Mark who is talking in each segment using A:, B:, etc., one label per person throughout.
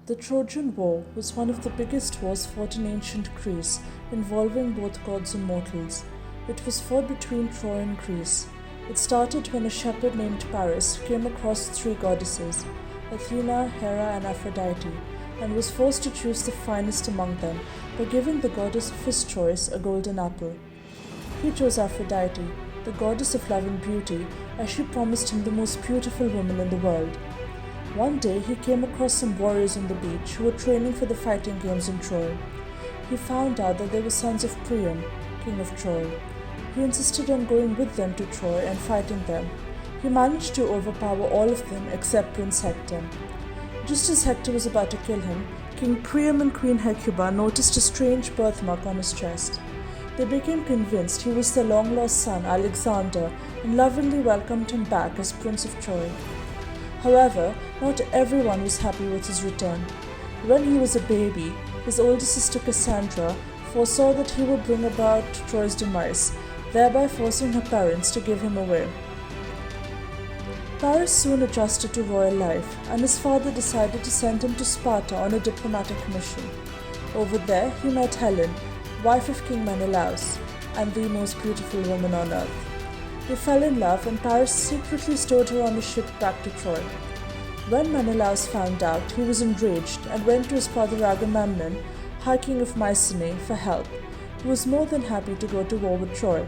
A: The Trojan War was one of the biggest wars fought in ancient Greece, involving both gods and mortals. It was fought between Troy and Greece. It started when a shepherd named Paris came across three goddesses, Athena, Hera, and Aphrodite, and was forced to choose the finest among them by giving the goddess of his choice a golden apple. He chose Aphrodite, the goddess of love and beauty, as she promised him the most beautiful woman in the world. One day he came across some warriors on the beach who were training for the fighting games in Troy. He found out that they were sons of Priam, king of Troy. He insisted on going with them to Troy and fighting them. He managed to overpower all of them except Prince Hector. Just as Hector was about to kill him, King Priam and Queen Hecuba noticed a strange birthmark on his chest. They became convinced he was their long-lost son Alexander and lovingly welcomed him back as Prince of Troy. However, not everyone was happy with his return. When he was a baby, his older sister Cassandra foresaw that he would bring about Troy's demise, thereby forcing her parents to give him away. Paris soon adjusted to royal life, and his father decided to send him to Sparta on a diplomatic mission. Over there, he met Helen, wife of King Menelaus, and the most beautiful woman on earth. They fell in love, and Paris secretly stowed her on a ship back to Troy. When Menelaus found out, he was enraged and went to his brother Agamemnon, High King of Mycenae, for help. He was more than happy to go to war with Troy.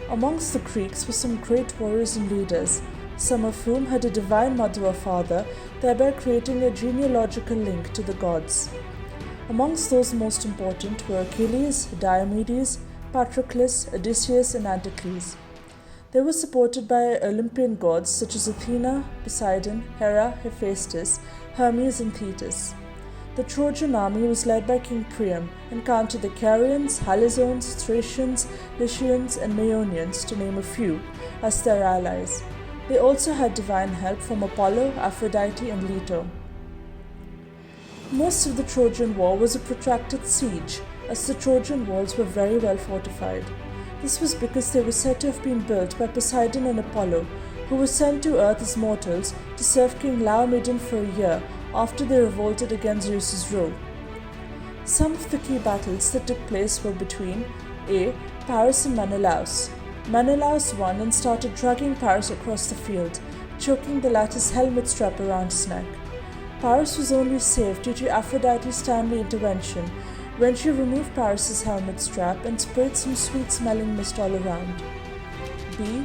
A: Amongst the Greeks were some great warriors and leaders, some of whom had a divine mother or father, thereby creating a genealogical link to the gods. Amongst those most important were Achilles, Diomedes, Patroclus, Odysseus, and Anticles. They were supported by Olympian gods such as Athena, Poseidon, Hera, Hephaestus, Hermes, and Thetis. The Trojan army was led by King Priam and counted the Carians, Halizones, Thracians, Lycians, and Maeonians, to name a few, as their allies. They also had divine help from Apollo, Aphrodite, and Leto. Most of the Trojan War was a protracted siege, as the Trojan walls were very well fortified. This was because they were said to have been built by Poseidon and Apollo, who were sent to Earth as mortals to serve King Laomedon for a year after they revolted against Zeus's rule. Some of the key battles that took place were between A. Paris and Menelaus. Menelaus won and started dragging Paris across the field, choking the latter's helmet strap around his neck. Paris was only saved due to Aphrodite's timely intervention when she removed Paris's helmet strap and sprayed some sweet-smelling mist all around. B.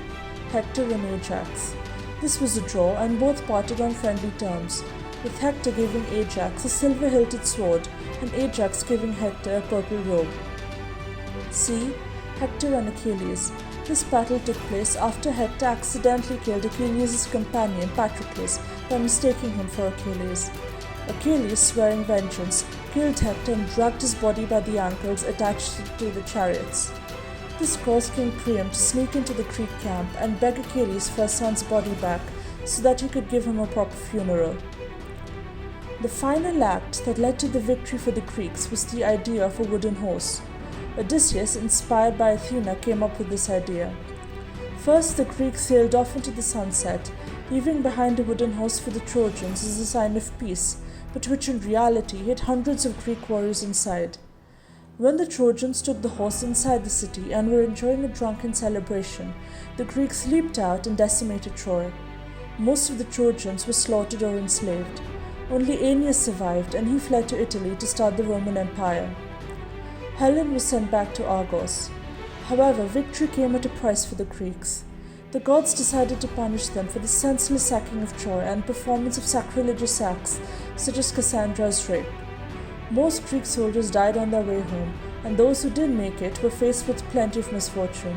A: Hector and Ajax. This was a draw, and both parted on friendly terms, with Hector giving Ajax a silver-hilted sword and Ajax giving Hector a purple robe. C. Hector and Achilles. This battle took place after Hector accidentally killed Achilles' companion Patroclus by mistaking him for Achilles. Achilles, swearing vengeance, killed Hector and dragged his body by the ankles attached to the chariots. This caused King Priam to sneak into the Greek camp and beg Achilles for his son's body back so that he could give him a proper funeral. The final act that led to the victory for the Greeks was the idea of a wooden horse. Odysseus, inspired by Athena, came up with this idea. First, the Greeks sailed off into the sunset, leaving behind a wooden horse for the Trojans as a sign of peace, but which in reality had hundreds of Greek warriors inside. When the Trojans took the horse inside the city and were enjoying a drunken celebration, the Greeks leaped out and decimated Troy. Most of the Trojans were slaughtered or enslaved. Only Aeneas survived, and he fled to Italy to start the Roman Empire. Helen was sent back to Argos. However, victory came at a price for the Greeks. The gods decided to punish them for the senseless sacking of Troy and performance of sacrilegious acts such as Cassandra's rape. Most Greek soldiers died on their way home, and those who did make it were faced with plenty of misfortune.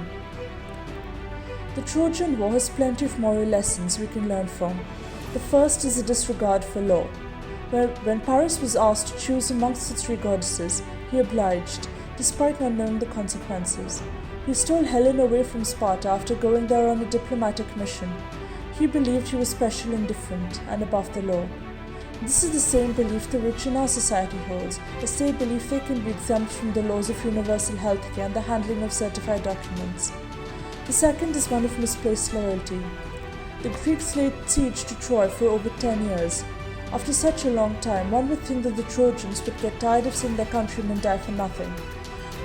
A: The Trojan War has plenty of moral lessons we can learn from. The first is a disregard for law. When Paris was asked to choose amongst the three goddesses, he obliged, despite not knowing the consequences. He stole Helen away from Sparta after going there on a diplomatic mission. He believed he was special and different, and above the law. This is the same belief the rich in our society holds, as they believe they can be exempt from the laws of universal healthcare and the handling of certified documents. The second is one of misplaced loyalty. The Greeks laid siege to Troy for over 10 years. After such a long time, one would think that the Trojans would get tired of seeing their countrymen die for nothing.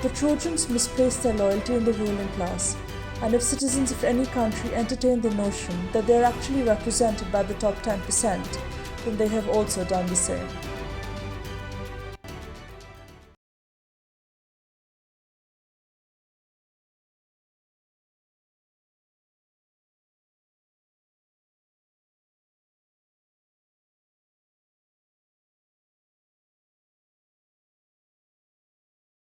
A: The Trojans misplaced their loyalty in the ruling class, and if citizens of any country entertain the notion that they are actually represented by the top 10%, then they have also done the same.